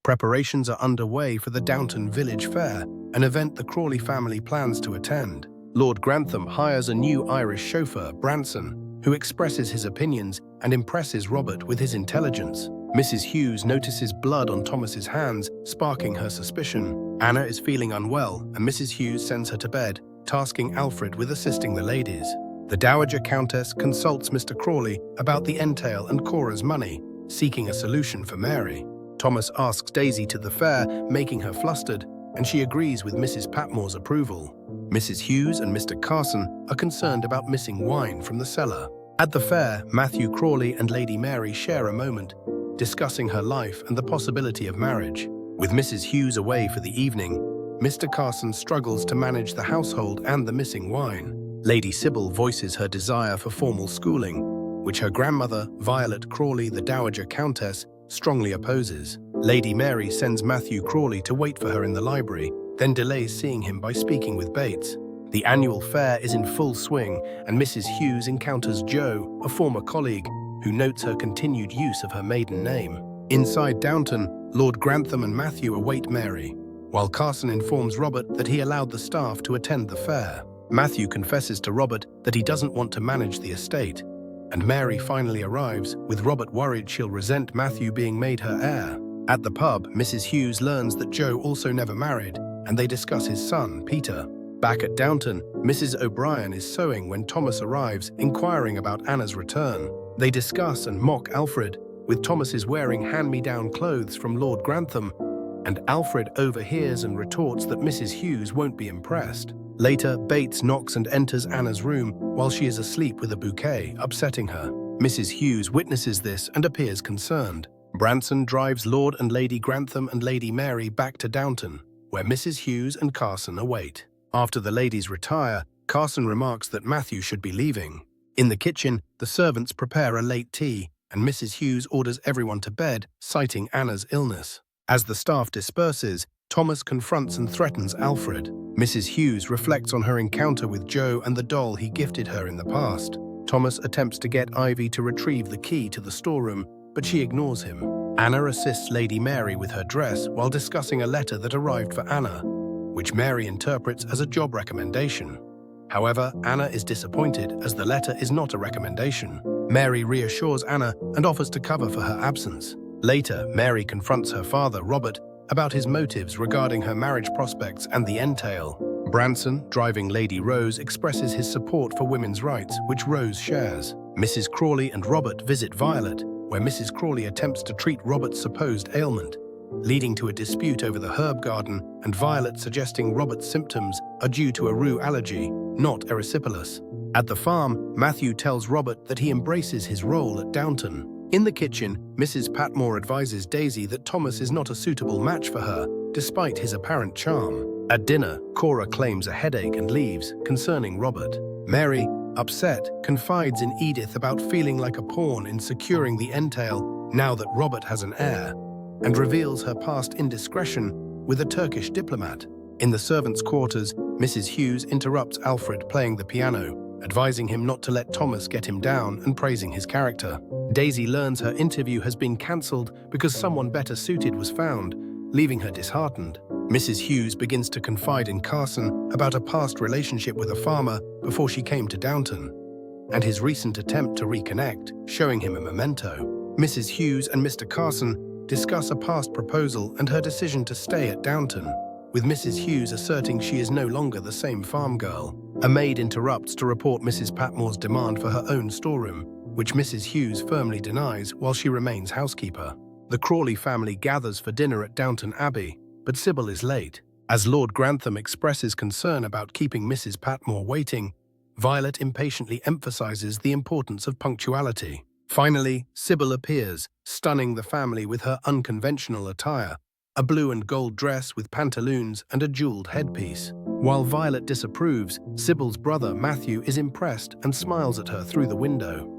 Preparations are underway for the Downton Village Fair, an event the Crawley family plans to attend. Lord Grantham hires a new Irish chauffeur, Branson, who expresses his opinions and impresses Robert with his intelligence. Mrs. Hughes notices blood on Thomas's hands, sparking her suspicion. Anna is feeling unwell, and Mrs. Hughes sends her to bed, tasking Alfred with assisting the ladies. The Dowager Countess consults Mr. Crawley about the entail and Cora's money, seeking a solution for Mary. Thomas asks Daisy to the fair, making her flustered, and she agrees with Mrs. Patmore's approval. Mrs. Hughes and Mr. Carson are concerned about missing wine from the cellar. At the fair, Matthew Crawley and Lady Mary share a moment, discussing her life and the possibility of marriage. With Mrs. Hughes away for the evening, Mr. Carson struggles to manage the household and the missing wine. Lady Sybil voices her desire for formal schooling, which her grandmother, Violet Crawley, the Dowager Countess, strongly opposes. Lady Mary sends Matthew Crawley to wait for her in the library, then delays seeing him by speaking with Bates. The annual fair is in full swing, and Mrs. Hughes encounters Jo, a former colleague, who notes her continued use of her maiden name. Inside Downton, Lord Grantham and Matthew await Mary, while Carson informs Robert that he allowed the staff to attend the fair. Matthew confesses to Robert that he doesn't want to manage the estate, and Mary finally arrives, with Robert worried she'll resent Matthew being made her heir. At the pub, Mrs. Hughes learns that Jo also never married, and they discuss his son, Peter. Back at Downton, Mrs. O'Brien is sewing when Thomas arrives, inquiring about Anna's return. They discuss and mock Alfred, with Thomas wearing hand-me-down clothes from Lord Grantham, and Alfred overhears and retorts that Mrs. Hughes won't be impressed. Later, Bates knocks and enters Anna's room while she is asleep with a bouquet, upsetting her. Mrs. Hughes witnesses this and appears concerned. Branson drives Lord and Lady Grantham and Lady Mary back to Downton, where Mrs. Hughes and Carson await. After the ladies retire, Carson remarks that Matthew should be leaving. In the kitchen, the servants prepare a late tea, and Mrs. Hughes orders everyone to bed, citing Anna's illness. As the staff disperses, Thomas confronts and threatens Alfred. Mrs. Hughes reflects on her encounter with Jo and the doll he gifted her in the past. Thomas attempts to get Ivy to retrieve the key to the storeroom, but she ignores him. Anna assists Lady Mary with her dress while discussing a letter that arrived for Anna, which Mary interprets as a job recommendation. However, Anna is disappointed as the letter is not a recommendation. Mary reassures Anna and offers to cover for her absence. Later, Mary confronts her father, Robert, about his motives regarding her marriage prospects and the entail. Branson, driving Lady Rose, expresses his support for women's rights, which Rose shares. Mrs. Crawley and Robert visit Violet, where Mrs. Crawley attempts to treat Robert's supposed ailment, leading to a dispute over the herb garden and Violet suggesting Robert's symptoms are due to a rue allergy, not erysipelas. At the farm, Matthew tells Robert that he embraces his role at Downton. In the kitchen, Mrs. Patmore advises Daisy that Thomas is not a suitable match for her, despite his apparent charm. At dinner, Cora claims a headache and leaves, concerning Robert. Mary, upset, confides in Edith about feeling like a pawn in securing the entail now that Robert has an heir, and reveals her past indiscretion with a Turkish diplomat. In the servants' quarters, Mrs. Hughes interrupts Alfred playing the piano, advising him not to let Thomas get him down and praising his character. Daisy learns her interview has been cancelled because someone better suited was found, leaving her disheartened. Mrs. Hughes begins to confide in Carson about a past relationship with a farmer before she came to Downton, and his recent attempt to reconnect, showing him a memento. Mrs. Hughes and Mr. Carson discuss a past proposal and her decision to stay at Downton, with Mrs. Hughes asserting she is no longer the same farm girl. A maid interrupts to report Mrs. Patmore's demand for her own storeroom, which Mrs. Hughes firmly denies while she remains housekeeper. The Crawley family gathers for dinner at Downton Abbey, but Sybil is late. As Lord Grantham expresses concern about keeping Mrs. Patmore waiting, Violet impatiently emphasizes the importance of punctuality. Finally, Sybil appears, stunning the family with her unconventional attire, a blue and gold dress with pantaloons and a jeweled headpiece. While Violet disapproves, Sybil's brother Matthew is impressed and smiles at her through the window.